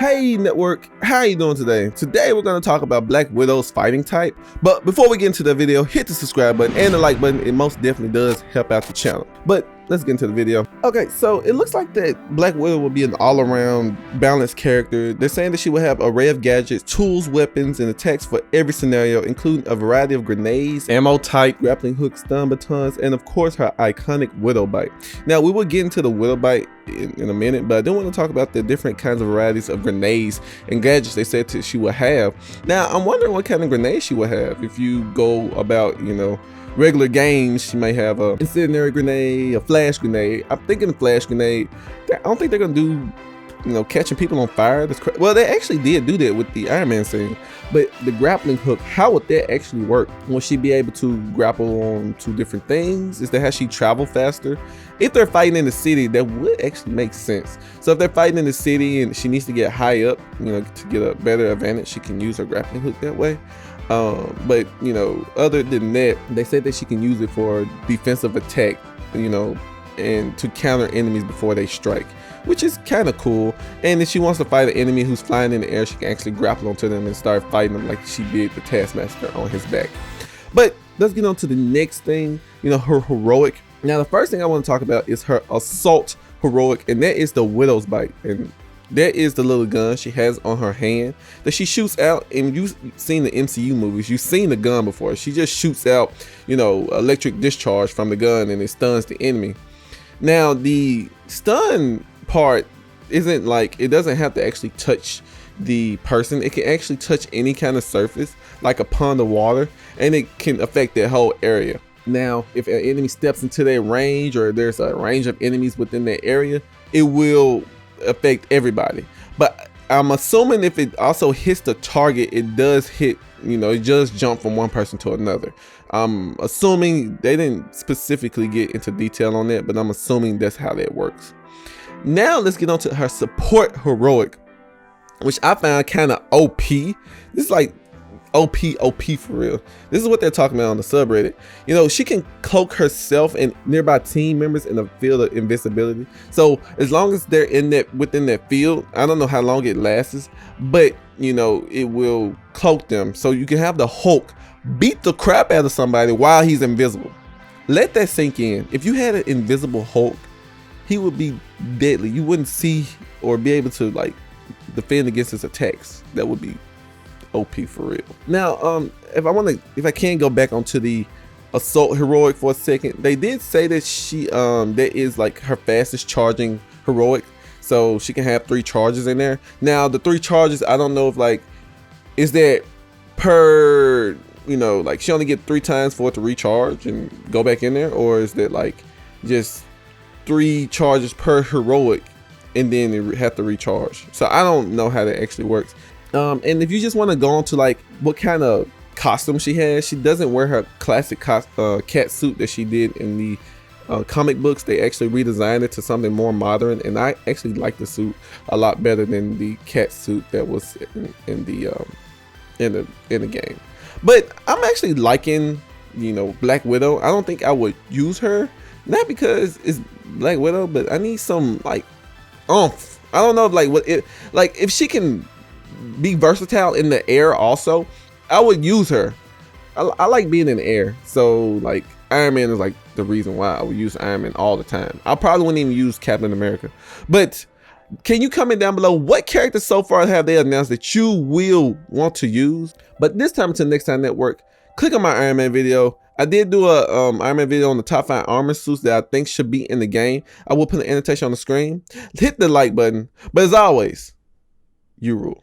Hey network, how you doing today? Today we're going to talk about Black Widow's fighting type. But before we get into the video, hit the subscribe button and the like button. It most definitely does help out the channel. But let's get into the video. Okay, so it looks like that Black Widow will be an all-around balanced character. They're saying that she will have an array of gadgets, tools, weapons, and attacks for every scenario, including a variety of grenades, ammo type, grappling hooks, stun batons, and of course her iconic Widow Bite. Now we will get into the Widow Bite in a minute, but I do want to talk about the different kinds of varieties of grenades and gadgets they said that she will have. Now I'm wondering what kind of grenades she will have. If you go about, regular games, she may have a incendiary grenade, a flash grenade. I'm thinking a flash grenade. I don't think they're gonna do, catching people on fire. Well, they actually did do that with the Iron Man scene. But the grappling hook, how would that actually work? Will she be able to grapple on two different things? Is that how she travel faster? If they're fighting in the city, that would actually make sense. So if they're fighting in the city and she needs to get high up, to get a better advantage, she can use her grappling hook that way. But other than that, they said that she can use it for defensive attack, and to counter enemies before they strike, which is kind of cool. And if she wants to fight an enemy who's flying in the air, she can actually grapple onto them and start fighting them like she did the Taskmaster on his back. But let's get on to the next thing, her heroic. Now the first thing I want to talk about is her assault heroic, and that is the Widow's Bite. And that is the little gun she has on her hand that she shoots out. And you've seen the MCU movies, you've seen the gun before. She just shoots out, electric discharge from the gun and it stuns the enemy. Now the stun part isn't like, it doesn't have to actually touch the person. It can actually touch any kind of surface, like a pond of water, and it can affect that whole area. Now if an enemy steps into their range, or there's a range of enemies within that area, it will affect everybody. But I'm assuming if it also hits the target, it does hit, it just jump from one person to another. I'm assuming they didn't specifically get into detail on that, but I'm assuming that's how that works. Now let's get on to her support heroic, which I found kind of OP. This is like OP for real. This is what they're talking about on the subreddit. She can cloak herself and nearby team members in a field of invisibility. So as long as they're within that field, I don't know how long it lasts, but it will cloak them. So you can have the Hulk beat the crap out of somebody while he's invisible. Let that sink in. If you had an invisible Hulk, he would be deadly. You wouldn't see or be able to defend against his attacks. That would be OP for real. Now if I can go back onto the assault heroic for a second, they did say that she that is like her fastest charging heroic, so she can have 3 charges in there. Now the 3 charges, I don't know if is that per she only get 3 times for it to recharge and go back in there, or is that just 3 charges per heroic and then it have to recharge? So I don't know how that actually works. And if you just want to go on to what kind of costume she has, she doesn't wear her classic cat suit that she did in the comic books. They actually redesigned it to something more modern, and I actually like the suit a lot better than the cat suit that was in the game. But I'm actually liking Black Widow. I don't think I would use her, not because it's Black Widow, but I need some oomph. I don't know if she can be versatile in the air also, I would use her. I like being in the air, so Iron Man is the reason why I would use Iron Man all the time. I probably wouldn't even use Captain America. But can you comment down below what characters so far have they announced that you will want to use? But this time, until next time network, click on my Iron Man video. I did do a Iron Man video on the top 5 armor suits that I think should be in the game. I will put an annotation on the screen. Hit the like button, but as always, you rule.